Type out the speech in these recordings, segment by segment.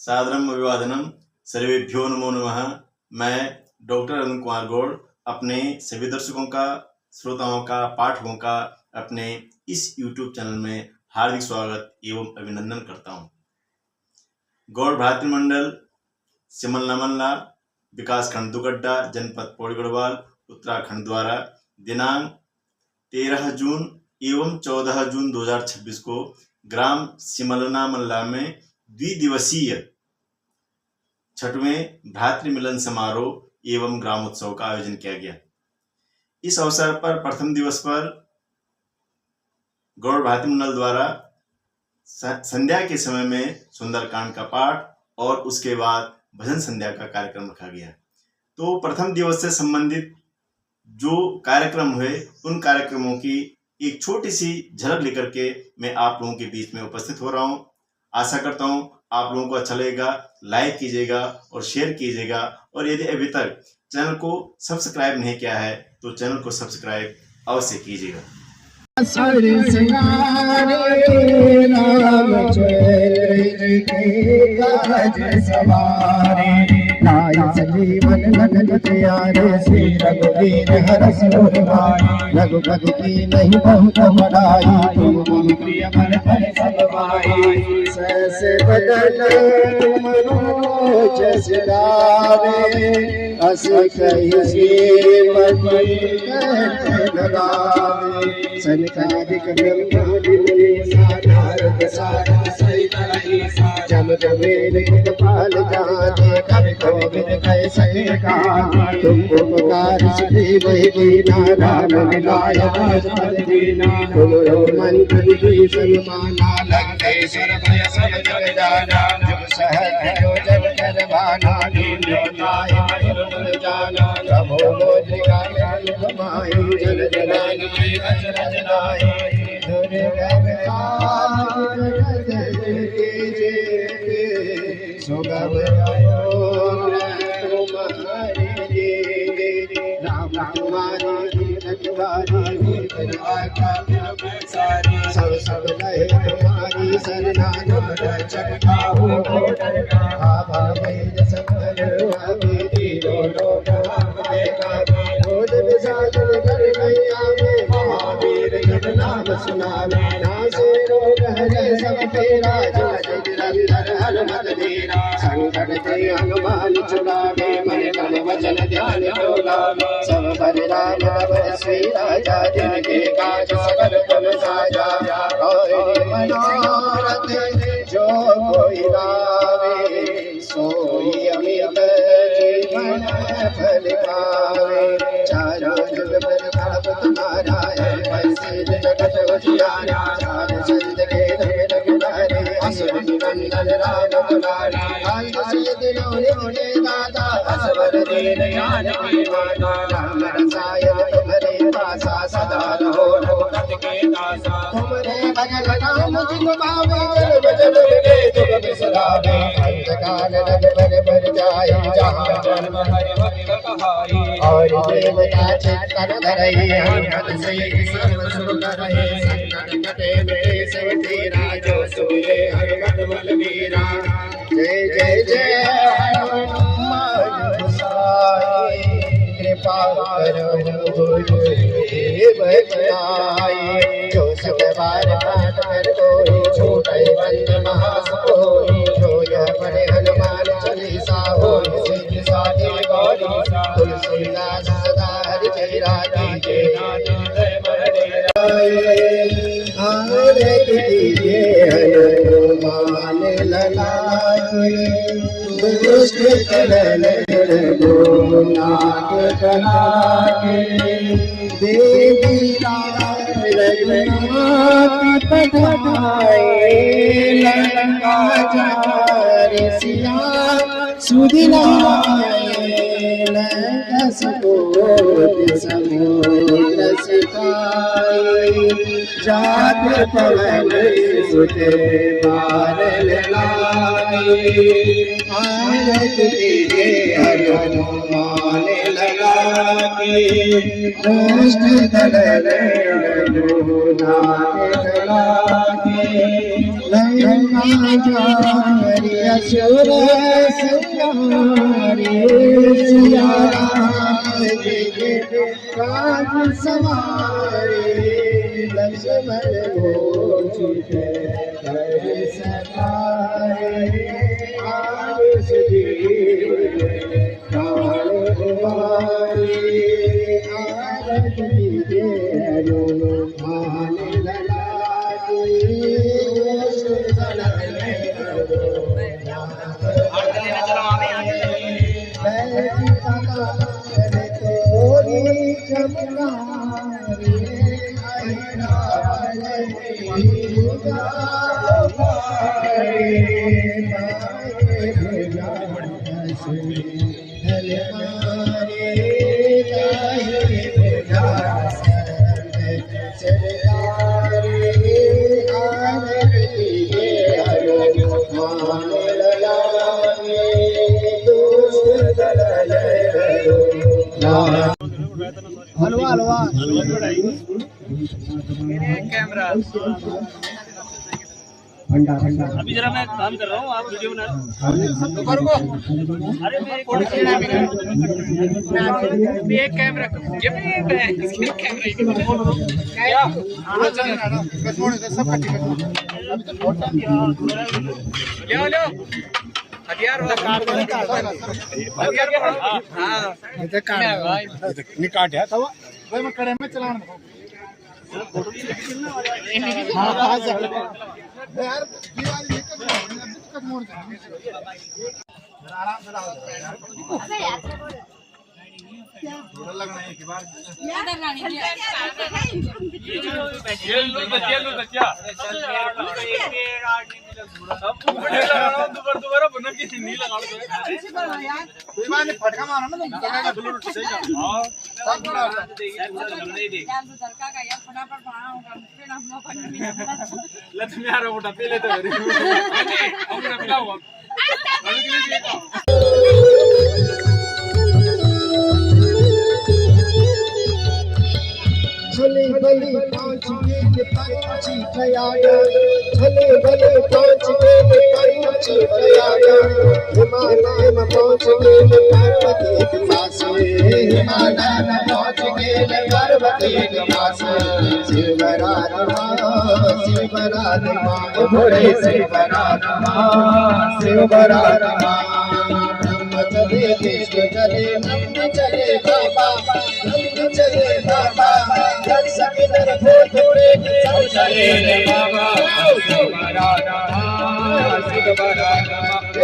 सादरम अभिवादनम सर्वेभ्यो नमो नमः। मैं डॉक्टर अरुण कुमार गौड़ अपने सभी दर्शकों का, श्रोताओं का, पाठकों का अपने इस YouTube चैनल में हार्दिक स्वागत एवं अभिनंदन करता हूं। गौड़ भ्रातृमंडल सिमल नमल्ला विकास खंड दुगड्डा जनपद पौड़ी गढ़वाल उत्तराखंड द्वारा दिनांक 13 जून एवं 14 जून 2026 को ग्राम सिमलना मल्ला में द्विदिवसीय 6वें भ्रातृ मिलन समारोह एवं ग्रामोत्सव का आयोजन किया गया। इस अवसर पर प्रथम दिवस पर गौड़ भ्रातृमंडल द्वारा संध्या के समय में सुंदरकांड का पाठ और उसके बाद भजन संध्या का कार्यक्रम रखा गया। तो प्रथम दिवस से संबंधित जो कार्यक्रम हुए उन कार्यक्रमों की एक छोटी सी झलक लेकर के मैं आप लोगों के बीच में उपस्थित हो रहा हूं। आशा करता हूं आप लोगों को अच्छा लगेगा। लाइक कीजिएगा और शेयर कीजिएगा, और यदि अभी तक चैनल को सब्सक्राइब नहीं किया है तो चैनल को सब्सक्राइब अवश्य कीजिएगा। जीवन लगन प्यारे श्री रघुवीर हरस रघुपति की नहीं बहुत बड़ाई, तुम प्रिय मन पर सब भाई। सस बदन मनोज सिरावे, अस कही मति लगावे। संकादिक ब्रह्मादि साधारक साधक सहित जम जमेर पाल जाने कवि गोविंद कह सके कहा। तुमको पुकार श्री वही नारायण मिलाय राजपद दीना, तुम मंत्र विभीषण माना लंकेश्वर भय सब जग जाना। जुग सहज जो जग करवाना, लील्यो नाय निर्मल जाना। प्रभो मोद्रिका में माई जल जलानी अचरज नाई। दुर्गम काज जगत कीजिए, सुगम सब सब लहे तुम्हारी सरनाम चढ़ाओ। आभा में सफल अभी तीनों लोग रोज विसाजन कर मैया में महावीर जब नाम सुनावे। नासे रोग हरे सब तेरा, जो निरंतर हनुमत धीरा। संकट ते हनुमान छुड़ावे, मन तन वचन ध्यान जो लावे। सब पर राम रवर श्री राजा, जिनके काज सकल तुम साजा। और मनोरथ जो कोई लावे, सोई अमित जीवन फल पावे। चारों जुग पर प्रभ तुम्हारा है, ऐसे जगत उजियारा। चार चंद के रंग रंगधारी, असुर नंदन राम दुलारी। आज से दिनों ने दाता, असवर दीन जानकी माता। राम रसायन तुम्हारे पासा, सदा रहो रघुपति के दासा। तुम्हारे भजन नाम जिन पावे, जन्म जन्म के दुख बिसरावे। अंतकाल रग बर जाए, जहाँ जन्म हरि भक्त कहाई। और देवता चित्तन धरई, हनुमत से सर्व सुख करई। संकट कटे मिटे सब तेरा, जो सुमिरे हनुमत बलवीरा। जय जय जय हनुमान गोसाई, कृपा करो गुरुदेव बचाई। जो सब बार पाठ कर कोई, छूटे बंद महासोई। जो यह पढ़े हनुमान चालीसा, होई सिद्धि साधि गौरी। तुलसीदास सदा हरि चेरा, कीजे नाथ हृदय बल डेरा। हरे कीजे हनुमान ललाए, दुष्ट कलन नाथ कलाके। देवी रघुनाथ पठाए, लंका जारि सिया सुदिलाए। लंका सकोट समुद्र सिपाई, जात पवन सुत बार लाए। आरत कीजे हनुमान ललाके, दुष्ट दल रघुनाथ कलाके। लंका जारि असुर सियारे सिया राम के काज सवारे लक्ष्मण मूर्ति कर सवारे आयुष जीव प्राण कुमारी आरती दे मान ललाटी हलवा हलवा कैमरा भंडा भंडा अभी जरा मैं काम कर रहा हूँ, आप वीडियो बना अरे मैं एक कैमरा क्या हथियार निकाट है तो भाई मैं कड़े में चलाना यार दिवाली मोड़ आराम से लगना है कि बार फटका मारो ना भले भले पाँच गेंद पंछी गया भले भले पाँच गेंद पंछी गया हिमालय में पाँच गेंद पार्वती के पास हिमालय में पाँच गेंद पार्वती के पास शिवरात्मा भोरे शिवरात्मा चले कृष्ण चले नंद चले बाबा नंद चले बाबा जग सके नर भूत प्रेत सब चले रे बाबा शिवरात्मा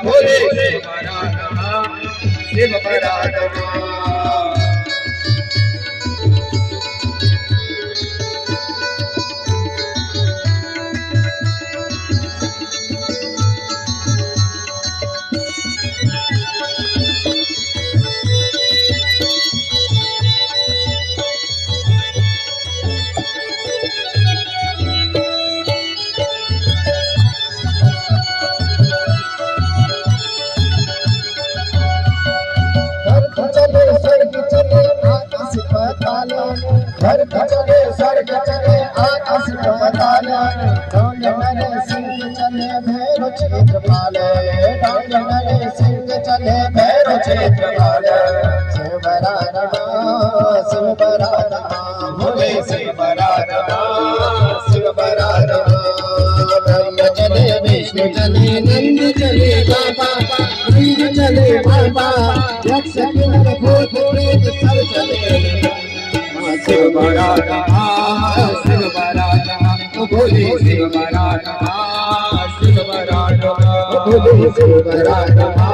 भोरे शिवरात्मा घर चले स्वर्ग चले आकाश पताल डांग मरे सिंह चले भैरव क्षेत्रपाल डांग मरे सिंह चले भैरव क्षेत्रपाल शिवरात्मा भोले शिवरात्मा ब्रह्म चले विष्णु चले नंद चले बाबा नंद चले बाबा यक्ष किन्नर भूत प्रेत सब चले शिवरात्मा भोले शिवरात्मा भोले शिवरात्मा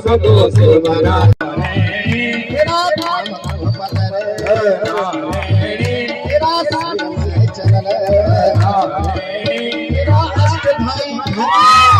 सबो शिवरात्मा तेरा धाम पतर तेरा साथ में चल तेरा अष्ट भाई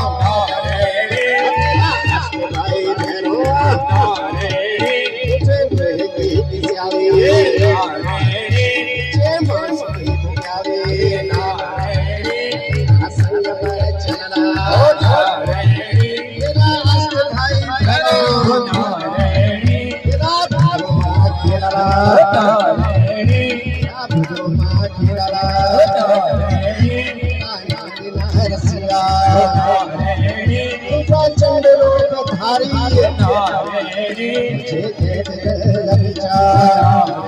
प्रचंड रूप धारी जे देत जल विचार